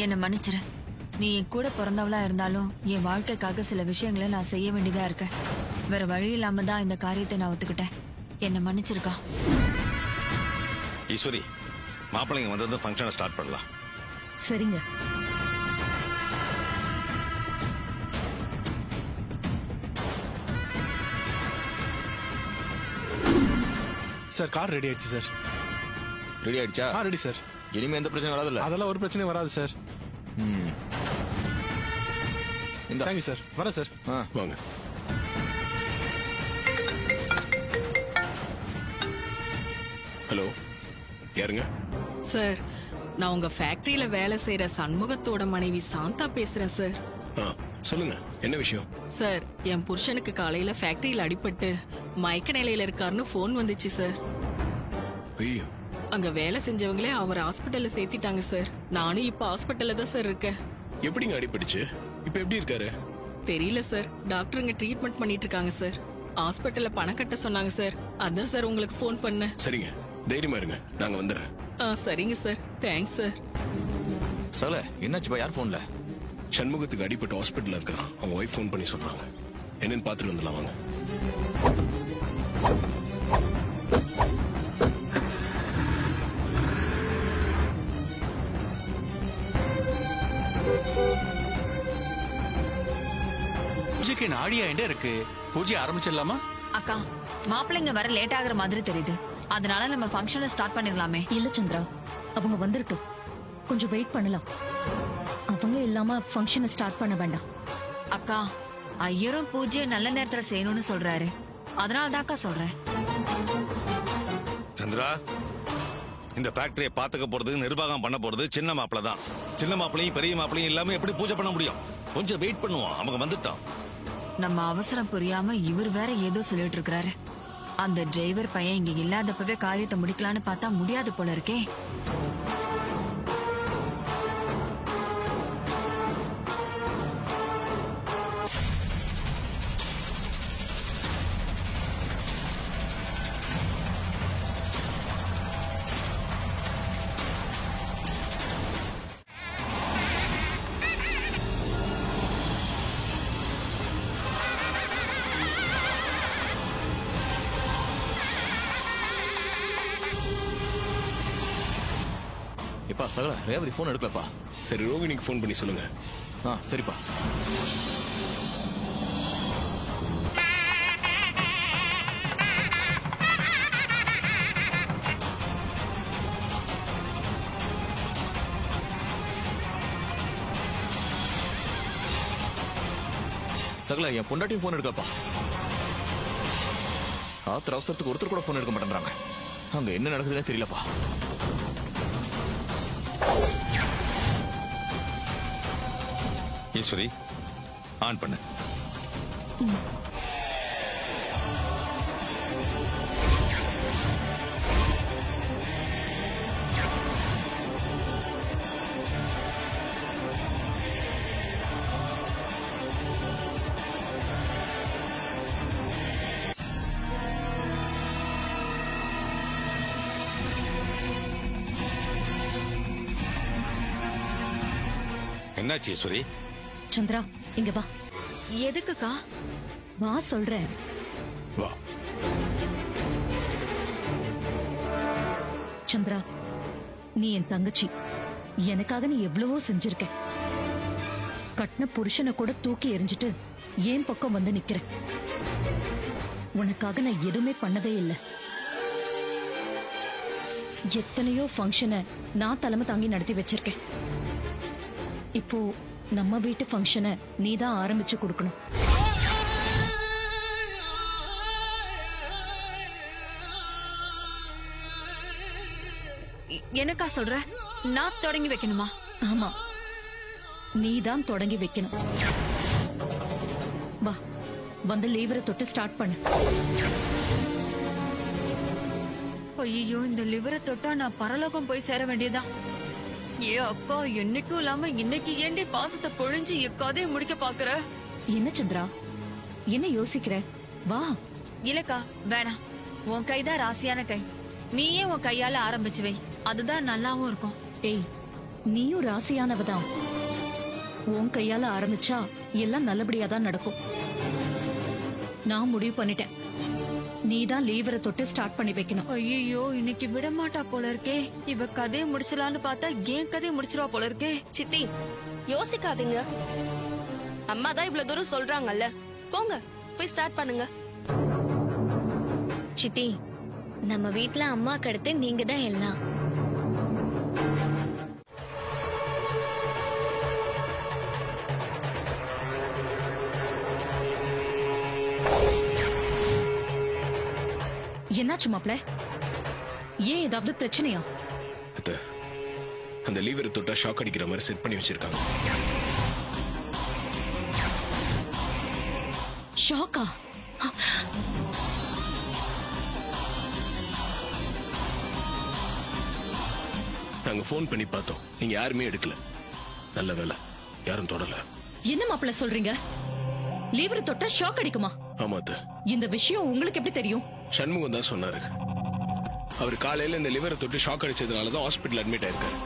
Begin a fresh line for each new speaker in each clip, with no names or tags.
என்ன மன்னிச்சிரு. நீ என் கூட பிறந்தவளா இருந்தாலும் என் வாழ்க்கைக்காக சில விஷயங்களை நான் செய்ய வேண்டியதா இருக்க. வேற வழி இல்லாம தான் இந்த காரியத்தை நான் ஒத்துக்கிட்டேன். என்ன மன்னிச்சிருக்கா.
ஈஸ்வரி, மாப்பிள்ளைங்க வந்தது ஃபங்க்ஷனை ஸ்டார்ட் பண்ணலாம்.
சரிங்க.
சார் கார் ரெடி ஆயிடுச்சு சார்.
ரெடி ஆயிடுச்சா?
Ready sir.
இனிமே எந்த பிரச்சனை வராதுல்ல?
அதெல்லாம் ஒரு பிரச்சனையும் வராது சார். Thank you sir. வரேன் சார்.
வாங்க. ஹலோ, யாருங்க?
சார், நான் உங்க ஃபேக்டரியில வேலை செய்யற சண்முகத்தோட மனைவி சாந்தா பேசுறேன் சார்.
சொல்லுங்க, என்ன விஷயம்?
சார், என் புருஷனுக்கு காலையில ஃபேக்டரியில அடிபட்டு மயக்க நிலையில இருக்காருன்னு போன் வந்துச்சு சார்.
ஐயோ.
அங்க வேலை செஞ்சவங்களே அவர் ஹாஸ்பிட்டல்ல சேர்த்திட்டாங்க சார். நானும் இப்ப ஹாஸ்பிட்டல்ல தான் சார் இருக்கேன்.
எப்படிங்க அடிபட்டுச்சு? இப்ப எப்படி இருக்காரு?
தெரியல சார். டாக்டருங்க ட்ரீட்மெண்ட் பண்ணிட்டு இருக்காங்க சார். ஹாஸ்பிட்டல்ல பணம் கட்ட சொன்னாங்க சார். அதான் சார் உங்களுக்கு போன் பண்ணேன்.
சரிங்க, தைரியமா இருங்க, நாங்க வந்துடுறேன்.
சரிங்க சார். Thanks sir.
சகல, என்னாச்சுப்பா? யார் போன்ல? சண்முகத்துக்கு அடிபட்டு ஹாஸ்பிட்டல்ல இருக்கான். அவங்க ஒய்ஃப் போன் பண்ணி சொல்றாங்க. என்னன்னு பாத்துட்டு வந்துடலாம் வாங்க.
பூஜைக்கு நாடியா என்ன இருக்கு? பூஜை ஆரம்பிச்சிடலாமா?
அக்கா, மாப்பிள்ளைங்க வர லேட் ஆகுற மாதிரி தெரியுது. அதனால நம்ம ஃபங்க்ஷனை ஸ்டார்ட் பண்ணிடலாமே.
இல்ல சந்திரா, அவங்க வந்துடட்டும். கொஞ்சம் வெயிட் பண்ணலாம். அவங்க இல்லாம ஃபங்க்ஷனை ஸ்டார்ட் பண்ண வேண்டாம்.
அக்கா, ஐயரும் பூஜையை நல்ல நேரத்துல செய்யணும்னு சொல்றாரு. அதனால தாக்கா சொல்றேன்.
சந்திரா, இந்த ஃபேக்டரியை பாத்துக்க போறது, நிர்வாகம் பண்ண போறது சின்ன மாப்பிள்ள தான். சின்ன மாப்பிளையும் பெரிய மாப்பிளையும் இல்லாம எப்படி பூஜை பண்ண முடியும்? கொஞ்சம் வெயிட் பண்ணுவோம். அவங்க வந்துட்டோம்.
நம்ம அவசரம் புரியாம இவர் வேற ஏதோ சொல்லிட்டு இருக்காரு. அந்த டிரைவர் பையன் இங்க இல்லாதப்பவே காரியத்தை முடிக்கலான்னு பார்த்தா முடியாது போல இருக்கே.
எப்பா சகல, ரேவதி போன் எடுக்கலப்பா. சரி, ரோகிணிக்கு போன் பண்ணி சொல்லுங்க. சரிப்பா. சகல, என் பொண்டாட்டியும் போன் எடுக்கலப்பா. ஆத்திர அவசரத்துக்கு ஒருத்தர் கூட போன் எடுக்க மாட்டேன்றாங்க. அங்க என்ன நடக்குதுன்னு தெரியலப்பா.
ஈஸ்வரி, ஆன் பண்ணு. என்னாச்சு ஈஸ்வரி?
சந்திரா, இங்க வா.
எதுக்குக்கா?
வா சொல்றேன்.
வா.
சந்திரா, நீ என் தங்கச்சி. எனக்காக நீ எவ்வளவோ செஞ்சிருக்க. கட்டின புருஷனை கூட தூக்கி எறிஞ்சிட்டு ஏன் பக்கம் வந்து நிக்கிற. உனக்காக நான் எதுவுமே பண்ணதே இல்லை. எத்தனையோ ஃபங்க்ஷனை நான் தலைமை தாங்கி நடத்தி வச்சிருக்கேன். இப்போ நம்ம வீட்டு ஃபங்க்ஷனை நீதான் ஆரம்பிச்சு கொடுக்கணும்.
எனக்கா சொல்ற? நான் தொடங்கி வைக்கணுமா?
ஆமா, நீதான் தொடங்கி வைக்கணும். வா, வந்து லிவரை தொட்டு ஸ்டார்ட் பண்ணு.
ஐயோ, இந்த லிவரை தொட்டா நான் பரலோகம் போய் சேர வேண்டியதா? ஏ அக்கா, என்னைக்கும் இல்லாம இன்னைக்கு ஏண்டி பாசத்தை பொழிஞ்சு கதையை முடிக்க பாக்குற?
என்ன சந்திரா, என்ன யோசிக்கிற? வா.
இல்லக்கா, வேணாம். உன் கைதான் ராசியான கை. நீயே உன் கையால ஆரம்பிச்சு வை. அதுதான் நல்லாவும் இருக்கும்.
ஏய், நீயும் ராசியானவதான். உன் கையால ஆரம்பிச்சா எல்லாம் நல்லபடியா தான் நடக்கும். நான் முடிவு பண்ணிட்டேன். நீதான் லீவரை தொட்டு ஸ்டார்ட் பண்ணி வைக்கணும்.
ஐயோ இன்னைக்கு விட மாட்டா போல இருக்கே. இவ கதையை முடிச்சலான்னு பார்த்தா ஏன் கதையை முடிச்சிருவா போல இருக்கே.
சித்தி யோசிக்காதீங்க. அம்மா தான் இவ்வளவு தூரம் சொல்றாங்கல்ல, போங்க போய் ஸ்டார்ட் பண்ணுங்க.
சித்தி, நம்ம வீட்ல அம்மாக்கு அடுத்து நீங்க தான் எல்லாம்.
என்னாச்சு மாப்ள? ஏன் ஏதாவது பிரச்சனையா?
அத்தை, அந்த லீவரை தொட்டா ஷாக் அடிக்கிற மாதிரி செட் பண்ணி வச்சிருக்காங்க.
ஷாக்கா?
நாங்க போன் பண்ணி பார்த்தோம், நீங்க யாருமே எடுக்கல. நல்ல வேலை யாரும் தொடல.
என்ன மாப்ள சொல்றீங்க? லீவரை தொட்டா ஷாக் அடிக்குமா?
ஆமா அத்தை.
இந்த விஷயம் உங்களுக்கு எப்படி தெரியும்?
சண்முகம் தான் சொன்னாரு. அவர் காலையில இந்த லிவரை தொட்டு ஷாக் அடிச்சதுனாலதான் ஹாஸ்பிட்டல் அட்மிட் ஆயிருக்காரு.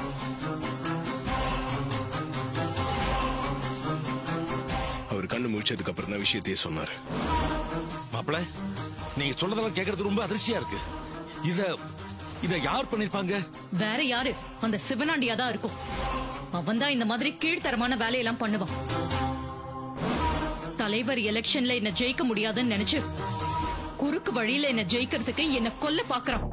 அவர் கண்ணு முழிச்சதுக்கு அப்புறம் தான் விஷயத்தையே சொன்னாரு.
மாப்பிள, நீங்க சொல்றதெல்லாம் கேட்கறது ரொம்ப அதிர்ச்சியா இருக்கு. இத யார் பண்ணிருப்பாங்க?
வேற யாரு? அந்த சிவனாண்டியா தான் இருக்கும். அவன் தான் இந்த மாதிரி கீழ்த்தரமான வேலையெல்லாம் பண்ணுவான். தலைவர் எலெக்ஷன்ல என்ன ஜெயிக்க முடியாதுன்னு நினைச்சு குறுக்கு வழியில என்ன ஜெயிக்கிறதுக்கு என்ன கொல்ல பாக்குறான்.